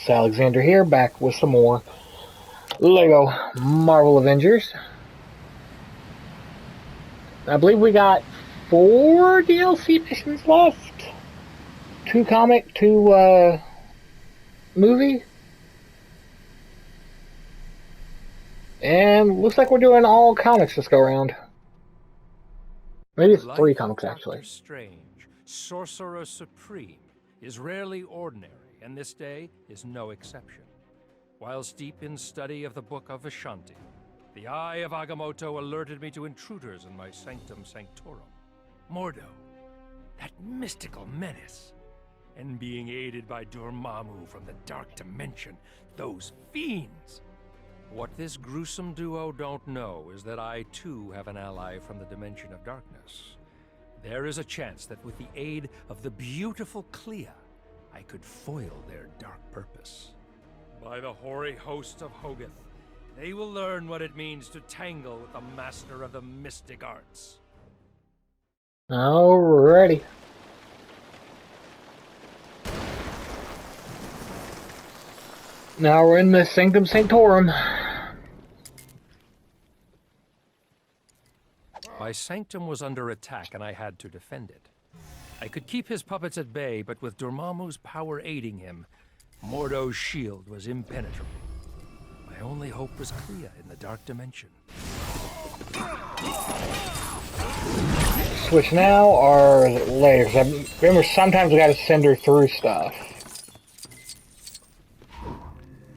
It's Alexander here, back with some more Lego Marvel Avengers. I believe we got 4 DLC missions left. 2 comic, 2 movie. And looks like we're doing all comics this go around. Maybe it's 3 comics actually. Doctor Strange, Sorcerer Supreme, is rarely ordinary, and this day is no exception. Whilst deep in study of the Book of Vishanti, the Eye of Agamotto alerted me to intruders in my Sanctum Sanctorum. Mordo, that mystical menace, and being aided by Dormammu from the Dark Dimension, those fiends. What this gruesome duo don't know is that I too have an ally from the Dimension of Darkness. There is a chance that with the aid of the beautiful Clea, I could foil their dark purpose. By the hoary host of Hogarth, they will learn what it means to tangle with the master of the mystic arts. Alrighty. Now we're in the Sanctum Sanctorum. My sanctum was under attack and I had to defend it. I could keep his puppets at bay, but with Dormammu's power aiding him, Mordo's shield was impenetrable. My only hope was Clea in the Dark Dimension. Switch now or later? 'Cause I remember sometimes we gotta send her through stuff.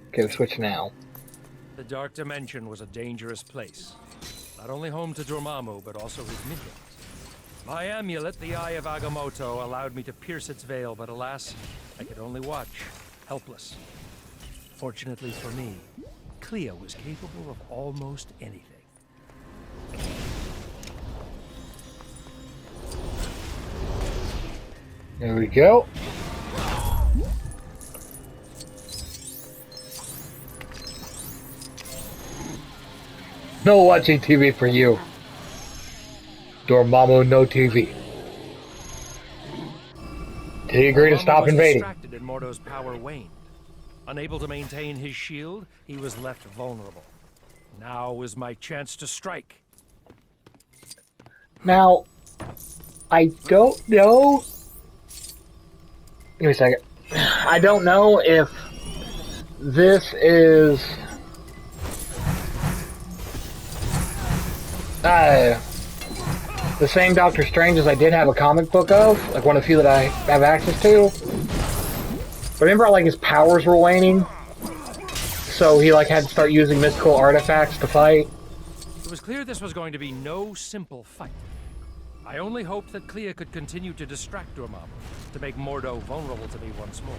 Okay, switch now. The Dark Dimension was a dangerous place. Not only home to Dormammu, but also his minions. My amulet, the Eye of Agamotto, allowed me to pierce its veil, but alas, I could only watch, helpless. Fortunately for me, Clea was capable of almost anything. There we go. No watching TV for you. Dormammu, no TV. Did he agree to stop invading? Distracted and Mordo's power waned. Unable to maintain his shield, he was left vulnerable. Now was my chance to strike. Now, I don't know. Give me a second. I don't know if this is the same Doctor Strange as I did have a comic book of, like one of the few that I have access to. But remember, like, his powers were waning, so he like had to start using mystical artifacts to fight. It was clear this was going to be no simple fight. I only hoped that Clea could continue to distract Dormammu, to make Mordo vulnerable to me once more.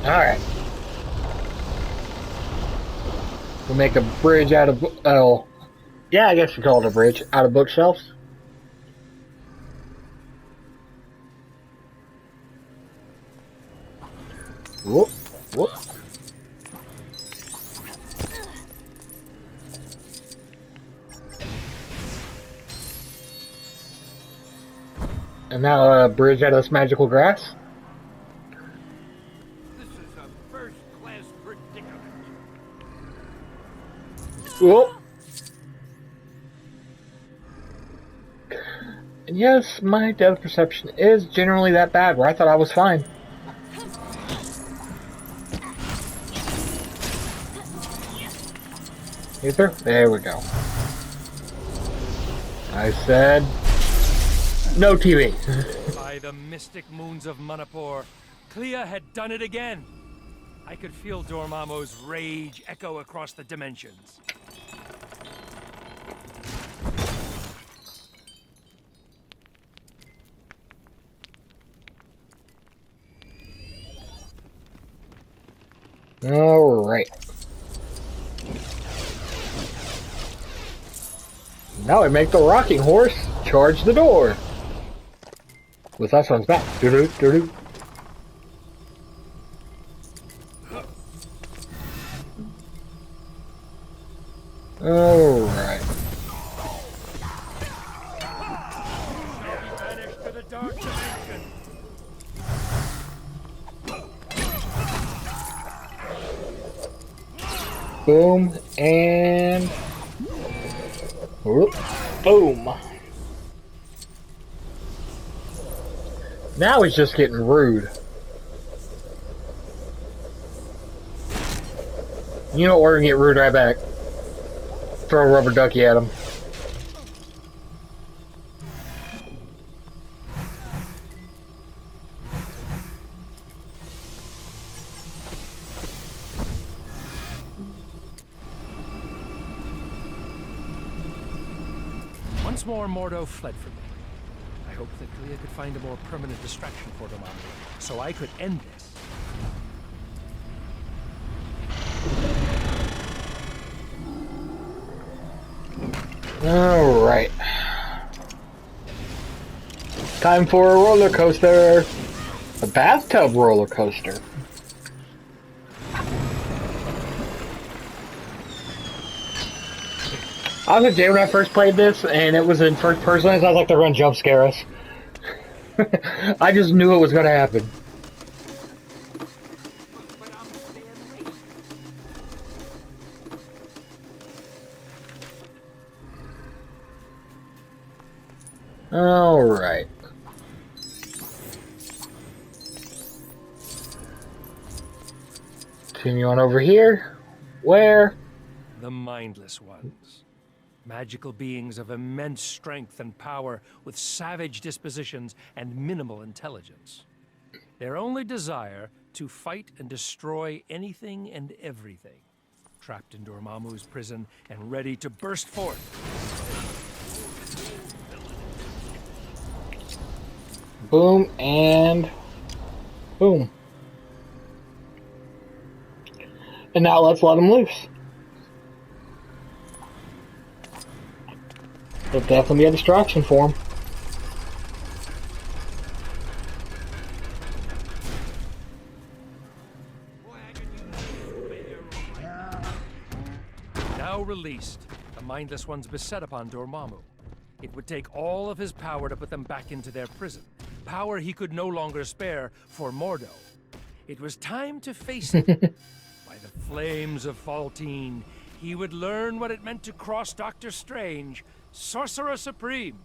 Alright. We'll make a bridge out of... oh. Yeah, I guess you call it a bridge. Out of bookshelves. Whoop. Whoop. And now a bridge out of this magical grass. Whoa. And yes, my depth perception is generally that bad, where I thought I was fine. Ether? There we go. I said no TV. By the mystic moons of Manipur, Clea had done it again. I could feel Dormammu's rage echo across the dimensions. Alright. Now we make the rocking horse charge the door. With that one's back. Doo-doo, doo-doo. Alright. Shall be banished to the dark dimension. Boom, and... Whoop. Boom. Now he's just getting rude. You know what, we're gonna get rude right back. Throw a rubber ducky at him. Once more, Mordo fled from me. I hoped that Clea could find a more permanent distraction for Dormammu, so I could end this. Alright. Time for a roller coaster. A bathtub roller coaster. I was a Jay when I first played this, and it was in first person, so I was like, they're gonna jump scare us. I just knew it was gonna happen. Alright. Continue on over here. Where? The mindless ones. Magical beings of immense strength and power with savage dispositions and minimal intelligence. Their only desire to fight and destroy anything and everything. Trapped in Dormammu's prison and ready to burst forth. Boom and boom. And now let's let him loose. It'll definitely be a distraction for him. Now released, the mindless ones beset upon Dormammu. It would take all of his power to put them back into their prison. Power he could no longer spare for Mordo. It was time to face it. By the flames of Faltine, he would learn what it meant to cross Doctor Strange, Sorcerer Supreme.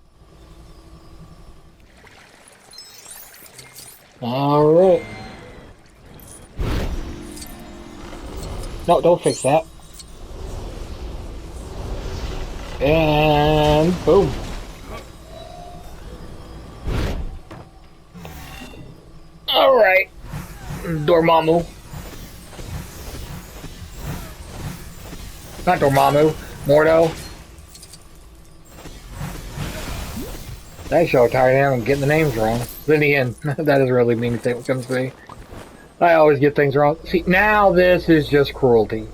Alright. No, don't fix that. And boom. Alright. Dormammu. Not Dormammu. Mordo. That show tired of him getting the names wrong. Then again, that is really mean to say what comes to me. I always get things wrong. See, now this is just cruelty.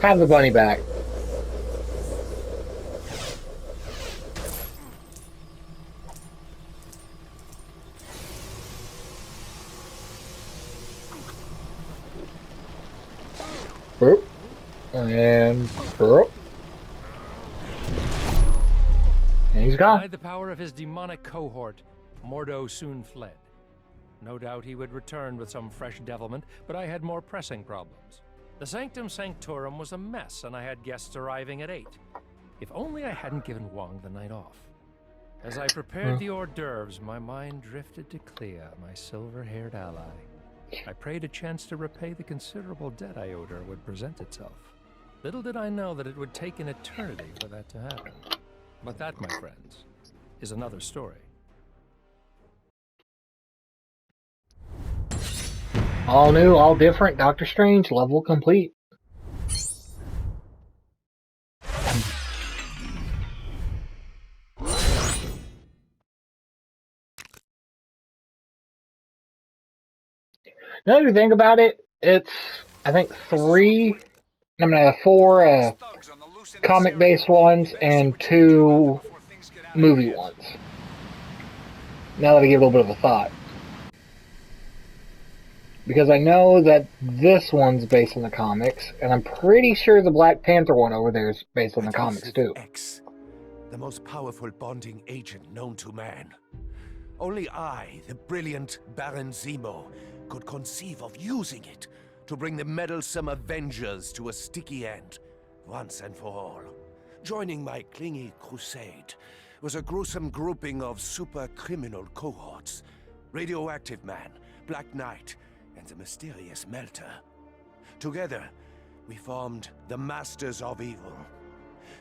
Have the bunny back. Boop. And boop. And he's gone. By the power of his demonic cohort, Mordo soon fled. No doubt he would return with some fresh devilment, but I had more pressing problems. The Sanctum Sanctorum was a mess, and I had guests arriving at 8. If only I hadn't given Wong the night off. As I prepared the hors d'oeuvres, my mind drifted to Clea, my silver-haired ally. I prayed a chance to repay the considerable debt I owed her would present itself. Little did I know that it would take an eternity for that to happen. But that, my friends, is another story. All new, all different, Doctor Strange, level complete. Now that you think about it, it's, I think, 4 comic-based ones and 2 movie ones. Now that I give it a little bit of a thought. Because I know that this one's based on the comics, and I'm pretty sure the Black Panther one over there is based on the comics too. X, the most powerful bonding agent known to man. Only I, the brilliant Baron Zemo, could conceive of using it to bring the meddlesome Avengers to a sticky end, once and for all. Joining my clingy crusade was a gruesome grouping of super-criminal cohorts. Radioactive Man, Black Knight, and the mysterious Melter. Together, we formed the Masters of Evil.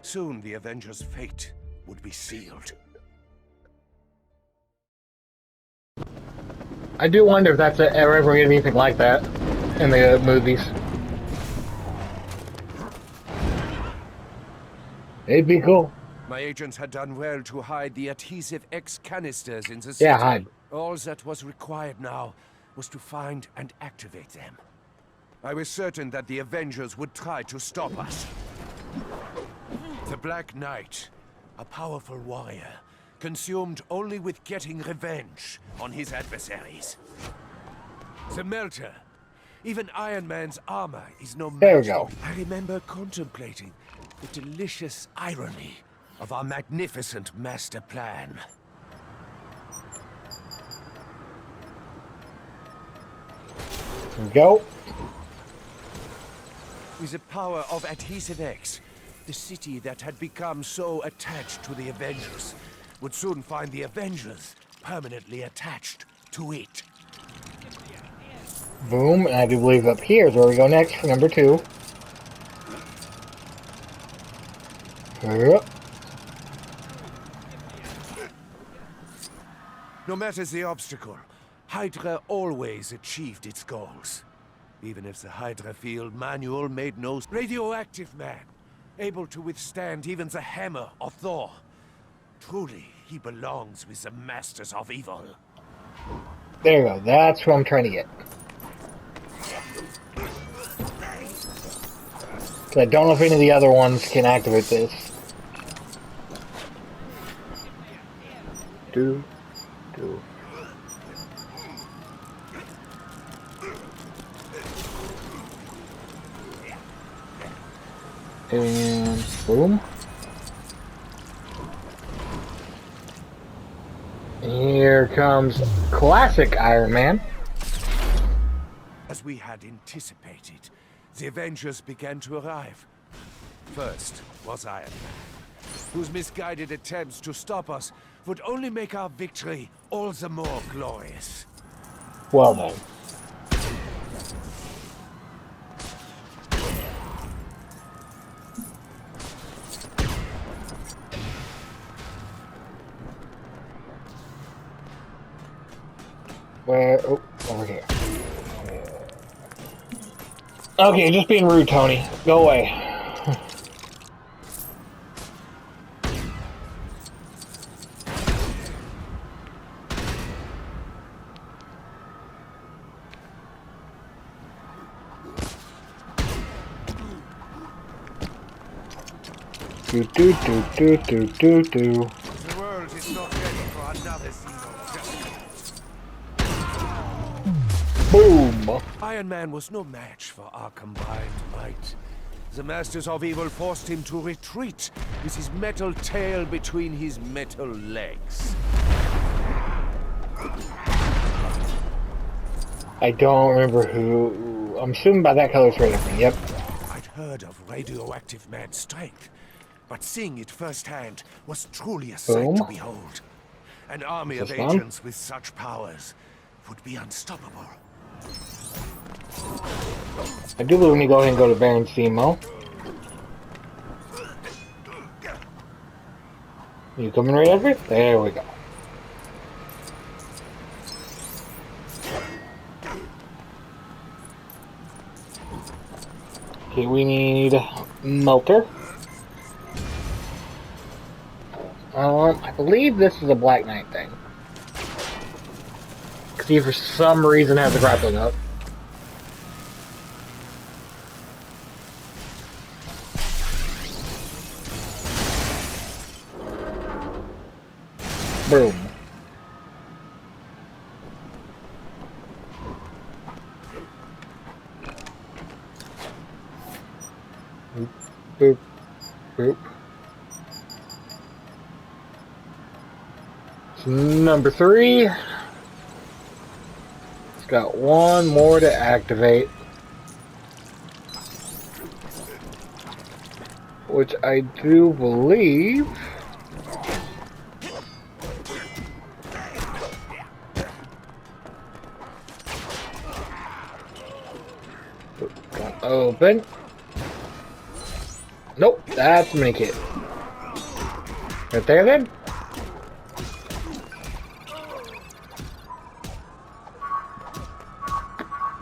Soon the Avengers' fate would be sealed. I do wonder if that's ever going to be anything like that in the movies. It'd be cool. My agents had done well to hide the adhesive X canisters in the city. Yeah, hide. All that was required now was to find and activate them. I was certain that the Avengers would try to stop us. The Black Knight, a powerful warrior, consumed only with getting revenge on his adversaries. The Melter, even Iron Man's armor is no match. There we go. I remember contemplating the delicious irony of our magnificent master plan. Here we go. With the power of Adhesive X, the city that had become so attached to the Avengers would soon find the Avengers permanently attached to it. Boom, and I do believe up here is where we go next for number 2. Yep. No matter the obstacle, Hydra always achieved its goals. Even if the Hydra field manual made no... Radioactive Man, able to withstand even the hammer of Thor. Truly, he belongs with the Masters of Evil. There you go. That's what I'm trying to get. So I don't know if any of the other ones can activate this. Do. And boom. And here comes classic Iron Man. As we had anticipated, the Avengers began to arrive. First was Iron Man, whose misguided attempts to stop us would only make our victory all the more glorious. Well then. Where? Oh, over here. Okay, just being rude, Tony. Go away. Do. The world is not ready for another Zemo just yet. Boom. Iron Man was no match for our combined might. The Masters of Evil forced him to retreat with his metal tail between his metal legs. I don't remember who. I'm assuming by that color it's right up. Yep. I'd heard of Radioactive Man's strength, but seeing it firsthand was truly a sight Boom. to behold. An army of This one? agents with such powers would be unstoppable. I do believe we need to go ahead and go to Baron Zemo. You coming right over? There we go. Okay, we need Melter. I believe this is a Black Knight thing. Because he for some reason has a grappling hook. Boom. group. It's number 3. It's got one more to activate, which I do believe. Open. Nope, that's a minikit. Right there then.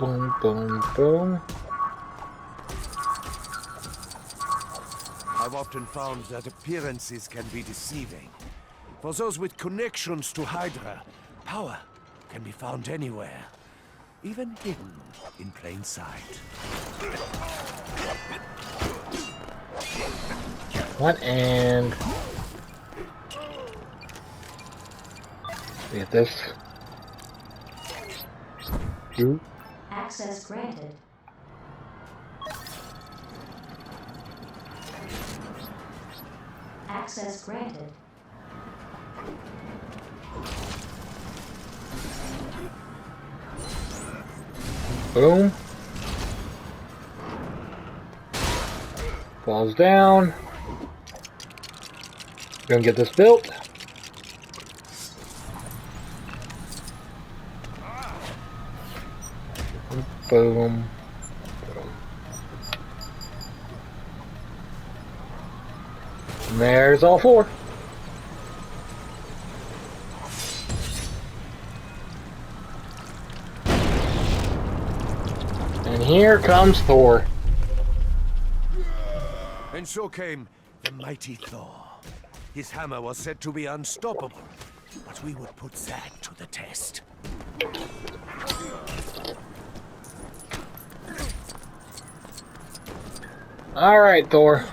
Boom, boom, boom. I've often found that appearances can be deceiving. For those with connections to Hydra, power can be found anywhere, even hidden in plain sight. What and get this. You. Access granted. Access granted. Boom. Falls down. Gonna get this built. Boom. And there's all 4. And here comes Thor. And so came the mighty Thor. His hammer was said to be unstoppable, but we would put that to the test. All right, Thor.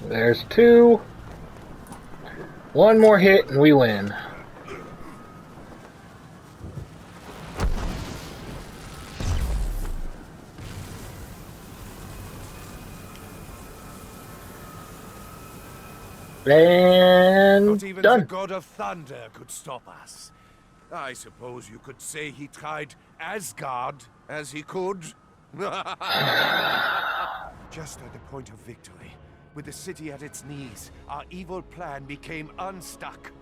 There's 2. One more hit and we win. And Not even done. the god of thunder could stop us. I suppose you could say he tried as God as he could. Just at the point of victory, with the city at its knees, our evil plan became unstuck.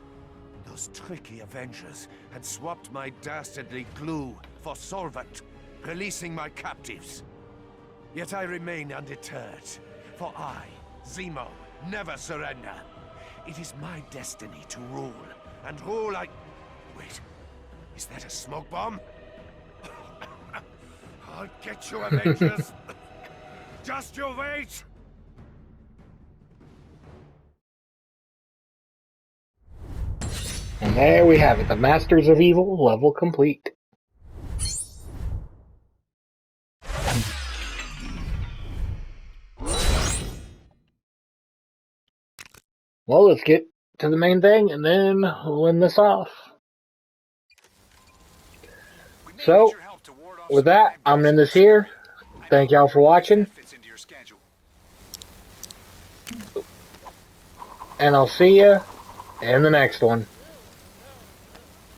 Those tricky Avengers had swapped my dastardly glue for solvent, releasing my captives. Yet I remain undeterred, for I, Zemo, never surrender. It is my destiny to rule, and rule like... Wait, is that a smoke bomb? I'll get you, Avengers! Just you wait! And there we have it, the Masters of Evil level complete. Well, let's get to the main thing and then we'll end this off. So, with that, I'm gonna end this here. Thank y'all for watching. And I'll see you in the next one.